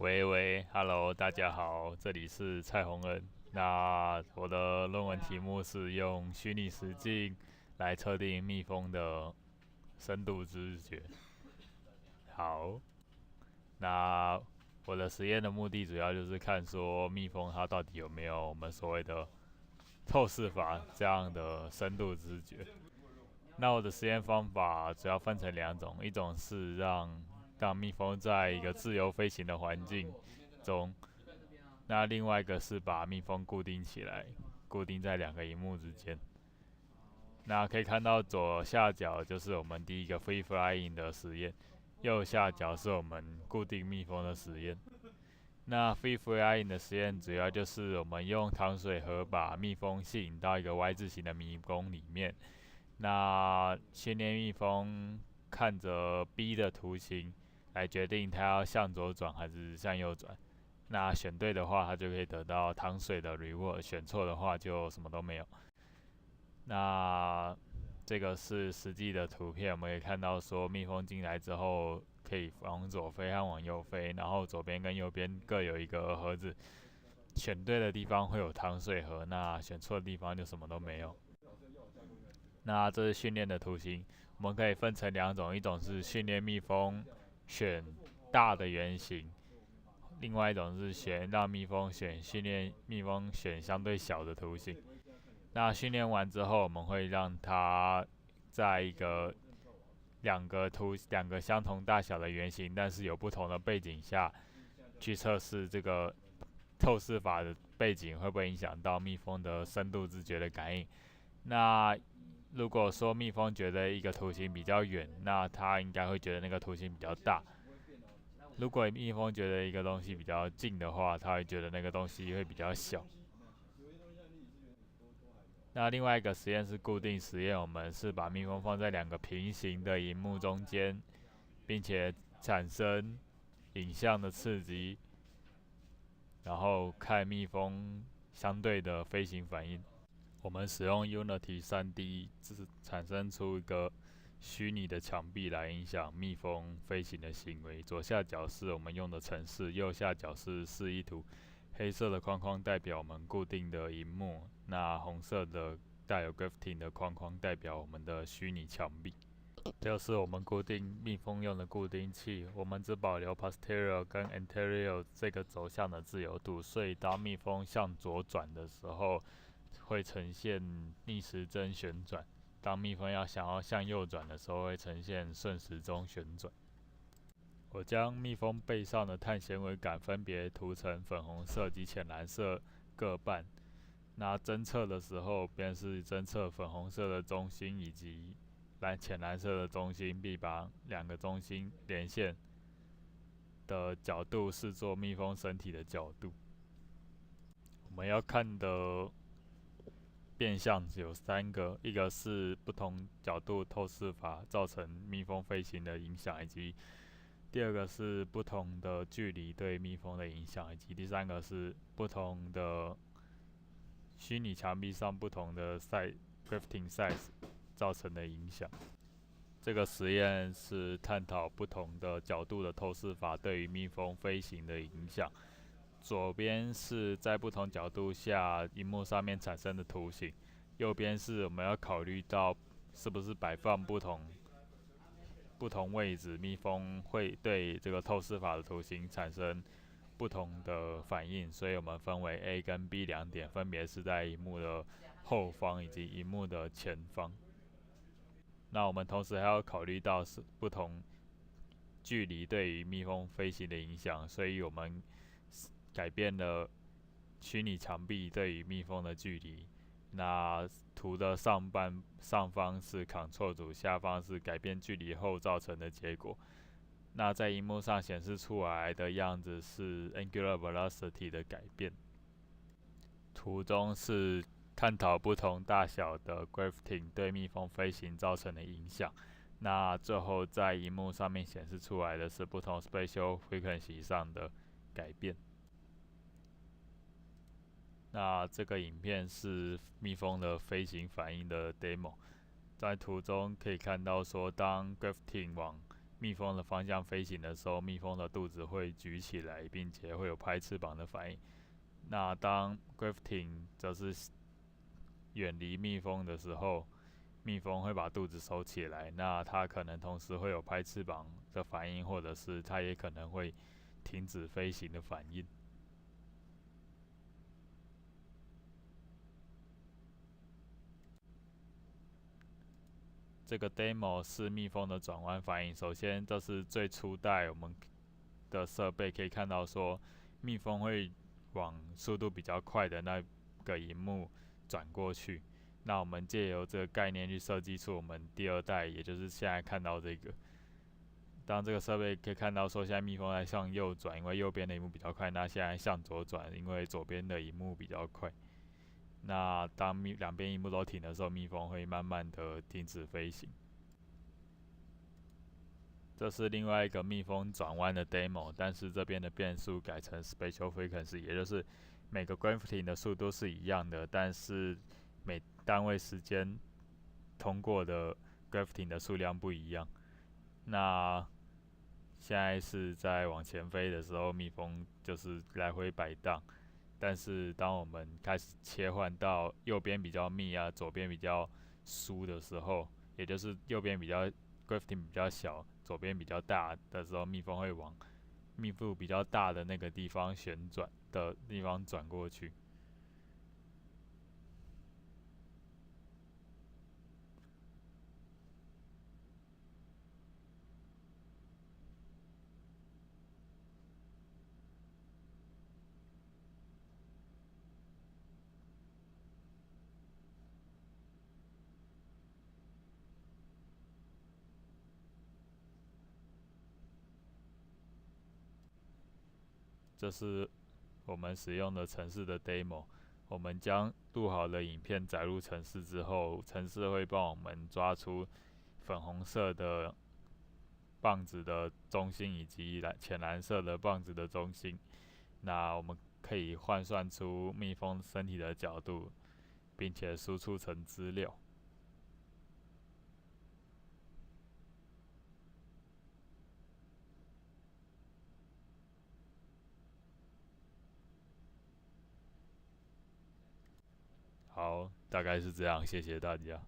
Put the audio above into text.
喂喂，Hello，大家好，这里是蔡宏恩。那我的论文题目是用虚拟实境来测定蜜蜂的深度知觉。好，那我的实验的目的主要就是看说蜜蜂它到底有没有我们所谓的透视法这样的深度知觉。那我的实验方法主要分成两种，一种是让蜜蜂在一个自由飞行的环境中，那另外一个是把蜜蜂固定起来，固定在两个荧幕之间。那可以看到左下角就是我们第一个 free flying 的实验，右下角是我们固定蜜蜂的实验。那 free flying 的实验主要就是我们用糖水盒把蜜蜂吸引到一个 Y 字形的迷宫里面，那训练蜜蜂看着 B 的图形来决定它要向左转还是向右转。那选对的话，它就可以得到糖水的 reward；选错的话，就什么都没有。那这个是实际的图片，我们可以看到说，蜜蜂进来之后可以往左飞和往右飞，然后左边跟右边各有一个盒子。选对的地方会有糖水盒，那选错的地方就什么都没有。那这是训练的图形，我们可以分成两种，一种是训练蜜蜂选大的圆形，另外一种是让蜜蜂训练蜜蜂选相对小的图形。那训练完之后，我们会让它在两个相同大小的圆形，但是有不同的背景下去测试这个透视法的背景会不会影响到蜜蜂的深度知觉的感应。那如果说蜜蜂觉得一个图形比较远，那它应该会觉得那个图形比较大。如果蜜蜂觉得一个东西比较近的话，它会觉得那个东西会比较小。那另外一个实验是固定实验，我们是把蜜蜂放在两个平行的荧幕中间，并且产生影像的刺激，然后看蜜蜂相对的飞行反应。我们使用 Unity 3D 产生出一个虚拟的墙壁来影响蜜蜂飞行的行为。左下角是我们用的程式，右下角是示意图。黑色的框框代表我们固定的荧幕，那红色的带有 grafting 的框框代表我们的虚拟墙壁。这是我们固定蜜蜂用的固定器，我们只保留 posterior 跟 anterior 这个走向的自由度，所以当蜜蜂向左转的时候，会呈现逆时针旋转；当蜜蜂想要向右转的时候，会呈现顺时钟旋转。我将蜜蜂背上的碳纤维杆分别涂成粉红色及浅蓝色各半。那侦测的时候，便是侦测粉红色的中心以及浅蓝色的中心，并把两个中心连线的角度视作蜜蜂身体的角度。我们要看的变相有三个，一个是不同角度透视法造成蜜蜂飞行的影响，以及第二个是不同的距离对蜜蜂的影响，以及第三个是不同的虚拟墙壁上不同的grafting size 造成的影响。这个实验是探讨不同的角度的透视法对于蜜蜂飞行的影响。左边是在不同角度下荧幕上面产生的图形，右边是我们要考虑到是不是摆放不同位置，蜜蜂会对这个透视法的图形产生不同的反应，所以我们分为 A 跟 B 两点，分别是在荧幕的后方以及荧幕的前方。那我们同时还要考虑到是不同距离对于蜜蜂飞行的影响，所以我们改变了虚拟墙壁对于蜜蜂的距离。那图的上方是 Ctrl 组，下方是改变距离后造成的结果。那在荧幕上显示出来的样子是 Angular Velocity 的改变。图中是探讨不同大小的 grafting 对蜜蜂飞行造成的影响。那最后在荧幕上面显示出来的是不同 spatial frequency 上的改变。那这个影片是蜜蜂的飞行反应的 demo。在图中可以看到说，当 grafting 往蜜蜂的方向飞行的时候，蜜蜂的肚子会举起来，并且会有拍翅膀的反应。那当 Grafting 则是远离蜜蜂的时候，蜜蜂会把肚子收起来，那它可能同时会有拍翅膀的反应，或者是它也可能会停止飞行的反应。这个 demo 是蜜蜂的转弯反应。首先，这是最初代我们的设备，可以看到说，蜜蜂会往速度比较快的那个萤幕转过去。那我们借由这个概念去设计出我们第二代，也就是现在看到这个。当这个设备可以看到说，现在蜜蜂在向右转，因为右边的萤幕比较快；那现在向左转，因为左边的萤幕比较快。那当两边萤幕都停的时候，蜜蜂会慢慢的停止飞行。这是另外一个蜜蜂转弯的 demo， 但是这边的变数改成 spatial frequency， 也就是每个 Grafting 的速度是一样的，但是每单位时间通过的 Grafting 的数量不一样。那现在是在往前飞的时候，蜜蜂就是来回摆荡。但是当我们开始切换到右边比较密啊，左边比较疏的时候，也就是右边比较 Grafting 比较小，左边比较大的时候，蜜蜂会往密度比较大的那个地方旋转的地方转过去。这是我们使用的程式的 demo。我们将录好的影片载入程式之后，程式会帮我们抓出粉红色的棒子的中心以及浅蓝色的棒子的中心。那我们可以换算出蜜蜂身体的角度，并且输出成资料。好，大概是这样，谢谢大家。